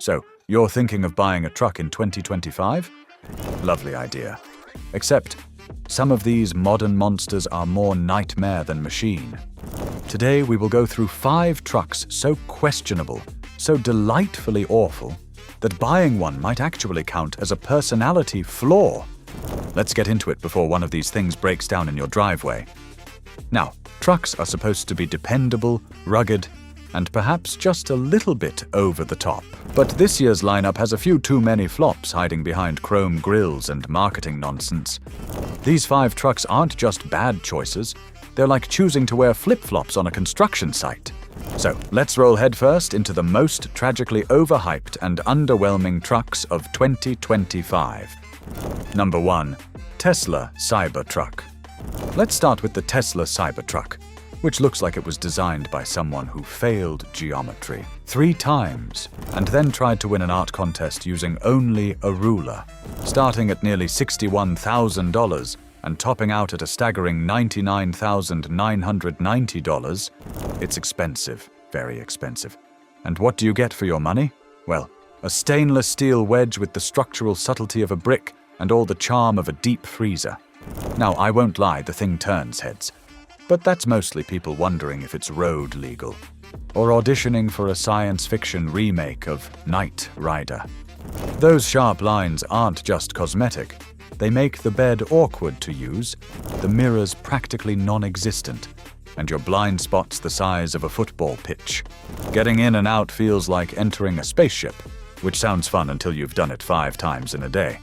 So, you're thinking of buying a truck in 2025? Lovely idea. Except, some of these modern monsters are more nightmare than machine. Today we will go through 5 trucks so questionable, so delightfully awful, that buying one might actually count as a personality flaw. Let's get into it before one of these things breaks down in your driveway. Now, trucks are supposed to be dependable, rugged, and perhaps just a little bit over the top. But this year's lineup has a few too many flops hiding behind chrome grills and marketing nonsense. These 5 trucks aren't just bad choices, they're like choosing to wear flip-flops on a construction site. So, let's roll headfirst into the most tragically overhyped and underwhelming trucks of 2025. Number 1. Tesla Cybertruck. Let's start with the Tesla Cybertruck, which looks like it was designed by someone who failed geometry 3 times and then tried to win an art contest using only a ruler. Starting at nearly $61,000 and topping out at a staggering $99,990, it's expensive, very expensive. And what do you get for your money? Well, a stainless steel wedge with the structural subtlety of a brick and all the charm of a deep freezer. Now, I won't lie, the thing turns heads. But that's mostly people wondering if it's road legal, or auditioning for a science fiction remake of Knight Rider. Those sharp lines aren't just cosmetic. They make the bed awkward to use, the mirrors practically non-existent, and your blind spots the size of a football pitch. Getting in and out feels like entering a spaceship, which sounds fun until you've done it 5 times in a day.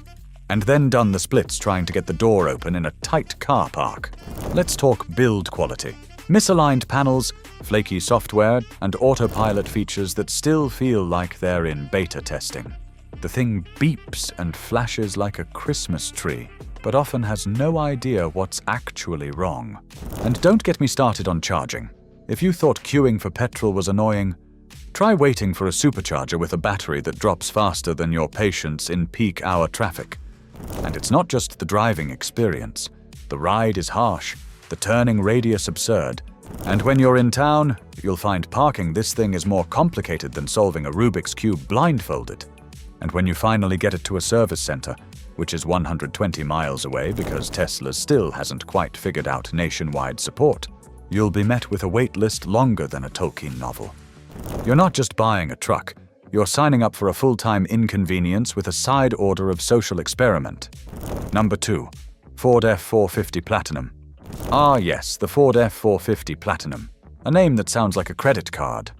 And then done the splits trying to get the door open in a tight car park. Let's talk build quality. Misaligned panels, flaky software, and autopilot features that still feel like they're in beta testing. The thing beeps and flashes like a Christmas tree, but often has no idea what's actually wrong. And don't get me started on charging. If you thought queuing for petrol was annoying, try waiting for a supercharger with a battery that drops faster than your patience in peak hour traffic. And it's not just the driving experience. The ride is harsh, the turning radius absurd, and when you're in town, you'll find parking this thing is more complicated than solving a Rubik's Cube blindfolded. And when you finally get it to a service center, which is 120 miles away because Tesla still hasn't quite figured out nationwide support, you'll be met with a wait list longer than a Tolkien novel. You're not just buying a truck, you're signing up for a full-time inconvenience with a side order of social experiment. Number 2. Ford F450 Platinum. Ah yes, the Ford F450 Platinum. A name that sounds like a credit card.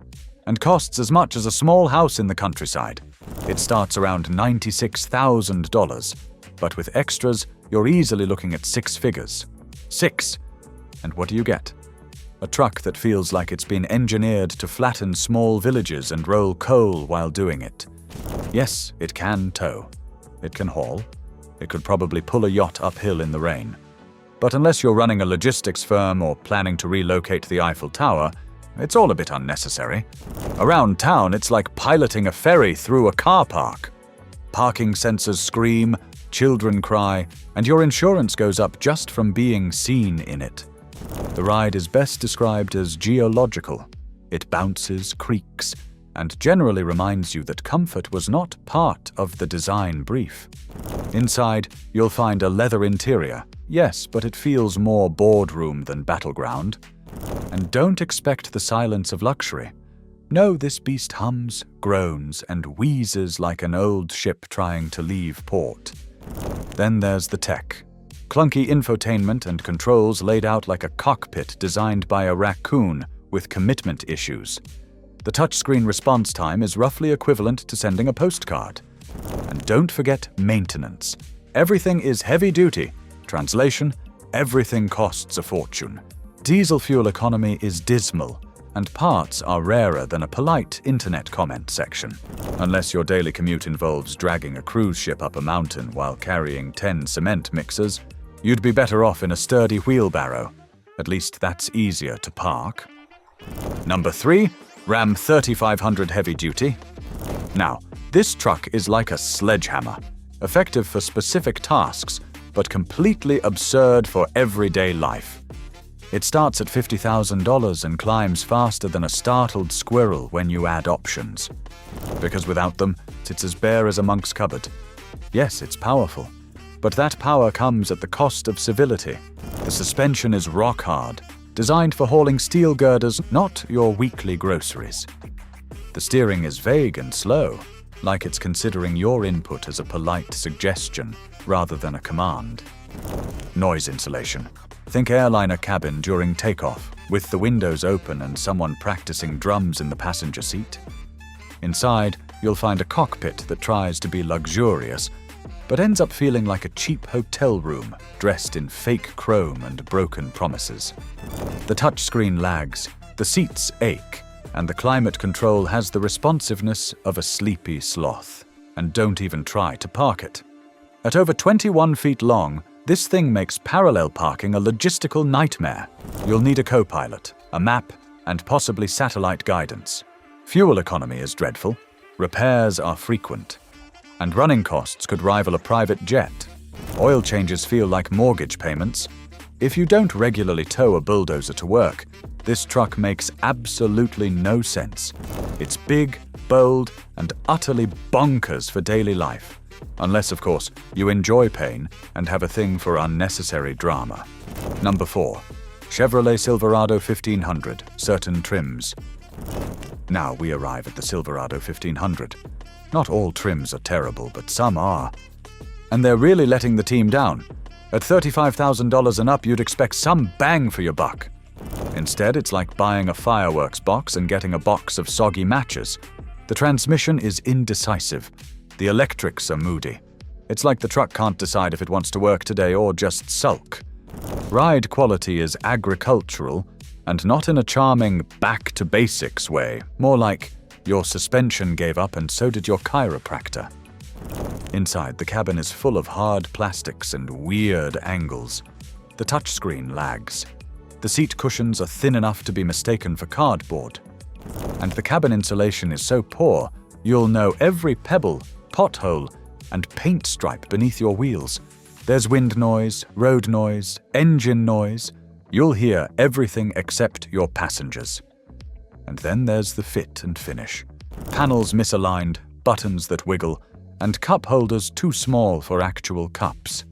And costs as much as a small house in the countryside. It starts around $96,000, but with extras, you're easily looking at 6 figures. 6! And what do you get? A truck that feels like it's been engineered to flatten small villages and roll coal while doing it. Yes, it can tow. It can haul. It could probably pull a yacht uphill in the rain. But unless you're running a logistics firm or planning to relocate the Eiffel Tower, it's all a bit unnecessary. Around town, it's like piloting a ferry through a car park. Parking sensors scream, children cry, and your insurance goes up just from being seen in it. The ride is best described as geological. It bounces, creaks, and generally reminds you that comfort was not part of the design brief. Inside, you'll find a leather interior. Yes, but it feels more boardroom than battleground. And don't expect the silence of luxury. No, this beast hums, groans, and wheezes like an old ship trying to leave port. Then there's the tech. Clunky infotainment and controls laid out like a cockpit designed by a raccoon with commitment issues. The touchscreen response time is roughly equivalent to sending a postcard. And don't forget maintenance. Everything is heavy duty. Translation, everything costs a fortune. Diesel fuel economy is dismal, and parts are rarer than a polite internet comment section. Unless your daily commute involves dragging a cruise ship up a mountain while carrying 10 cement mixers, you'd be better off in a sturdy wheelbarrow. At least that's easier to park. Number 3. Ram 3500 Heavy Duty. Now, this truck is like a sledgehammer, effective for specific tasks, but completely absurd for everyday life. It starts at $50,000 and climbs faster than a startled squirrel when you add options. Because without them, it's as bare as a monk's cupboard. Yes, it's powerful, but that power comes at the cost of civility. The suspension is rock hard, designed for hauling steel girders, not your weekly groceries. The steering is vague and slow, like it's considering your input as a polite suggestion rather than a command. Noise insulation. Think airliner cabin during takeoff, with the windows open and someone practicing drums in the passenger seat. Inside, you'll find a cockpit that tries to be luxurious, but ends up feeling like a cheap hotel room dressed in fake chrome and broken promises. The touchscreen lags, the seats ache, and the climate control has the responsiveness of a sleepy sloth. And don't even try to park it. At over 21 feet long, this thing makes parallel parking a logistical nightmare. You'll need a co-pilot, a map, and possibly satellite guidance. Fuel economy is dreadful, repairs are frequent, and running costs could rival a private jet. Oil changes feel like mortgage payments. If you don't regularly tow a bulldozer to work, this truck makes absolutely no sense. It's big, bold, and utterly bonkers for daily life. Unless, of course, you enjoy pain and have a thing for unnecessary drama. Number 4. Chevrolet Silverado 1500, certain trims. Now we arrive at the Silverado 1500. Not all trims are terrible, but some are. And they're really letting the team down. At $35,000 and up, you'd expect some bang for your buck. Instead, it's like buying a fireworks box and getting a box of soggy matches. The transmission is indecisive. The electrics are moody. It's like the truck can't decide if it wants to work today or just sulk. Ride quality is agricultural, and not in a charming back-to-basics way, more like your suspension gave up and so did your chiropractor. Inside, the cabin is full of hard plastics and weird angles. The touchscreen lags. The seat cushions are thin enough to be mistaken for cardboard. And the cabin insulation is so poor, you'll know every pebble, pothole, and paint stripe beneath your wheels. There's wind noise, road noise, engine noise. You'll hear everything except your passengers. And then there's the fit and finish. Panels misaligned, buttons that wiggle, and cup holders too small for actual cups.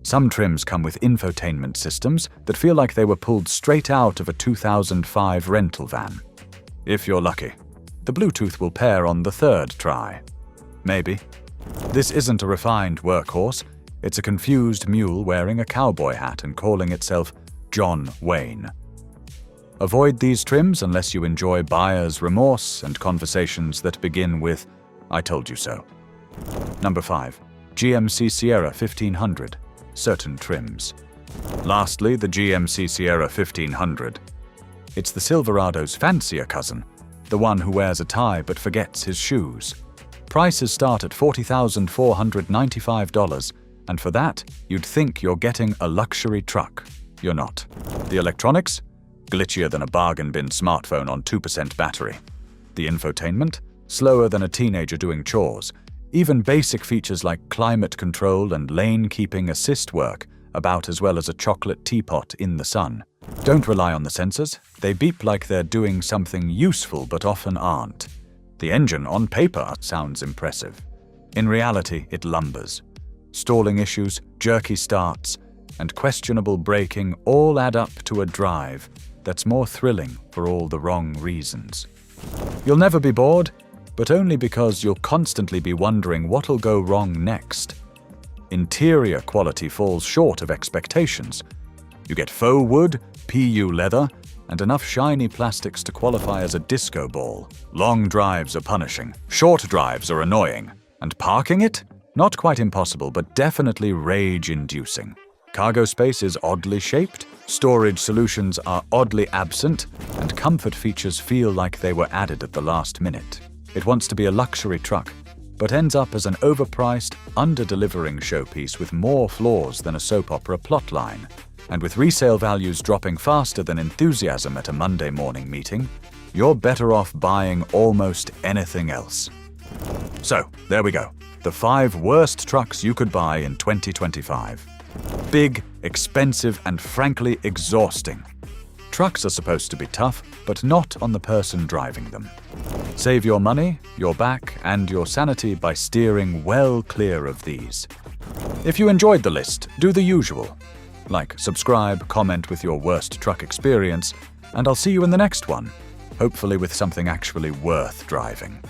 Some trims come with infotainment systems that feel like they were pulled straight out of a 2005 rental van. If you're lucky, the Bluetooth will pair on the third try. Maybe. This isn't a refined workhorse. It's a confused mule wearing a cowboy hat and calling itself John Wayne. Avoid these trims unless you enjoy buyer's remorse and conversations that begin with, "I told you so." Number 5. GMC Sierra 1500, certain trims. Lastly, the GMC Sierra 1500. It's the Silverado's fancier cousin, the one who wears a tie but forgets his shoes. Prices start at $40,495, and for that, you'd think you're getting a luxury truck. You're not. The electronics? Glitchier than a bargain bin smartphone on 2% battery. The infotainment? Slower than a teenager doing chores. Even basic features like climate control and lane-keeping assist work about as well as a chocolate teapot in the sun. Don't rely on the sensors. They beep like they're doing something useful but often aren't. The engine, on paper, sounds impressive. In reality, it lumbers. Stalling issues, jerky starts, and questionable braking all add up to a drive that's more thrilling for all the wrong reasons. You'll never be bored, but only because you'll constantly be wondering what'll go wrong next. Interior quality falls short of expectations. You get faux wood, PU leather, and enough shiny plastics to qualify as a disco ball. Long drives are punishing, short drives are annoying, and parking it? Not quite impossible, but definitely rage-inducing. Cargo space is oddly shaped, storage solutions are oddly absent, and comfort features feel like they were added at the last minute. It wants to be a luxury truck, but ends up as an overpriced, under-delivering showpiece with more flaws than a soap opera plotline. And with resale values dropping faster than enthusiasm at a Monday morning meeting, you're better off buying almost anything else. So, there we go. The 5 worst trucks you could buy in 2025. Big, expensive, and frankly exhausting. Trucks are supposed to be tough, but not on the person driving them. Save your money, your back, and your sanity by steering well clear of these. If you enjoyed the list, do the usual. Like, subscribe, comment with your worst truck experience, and I'll see you in the next one, hopefully with something actually worth driving.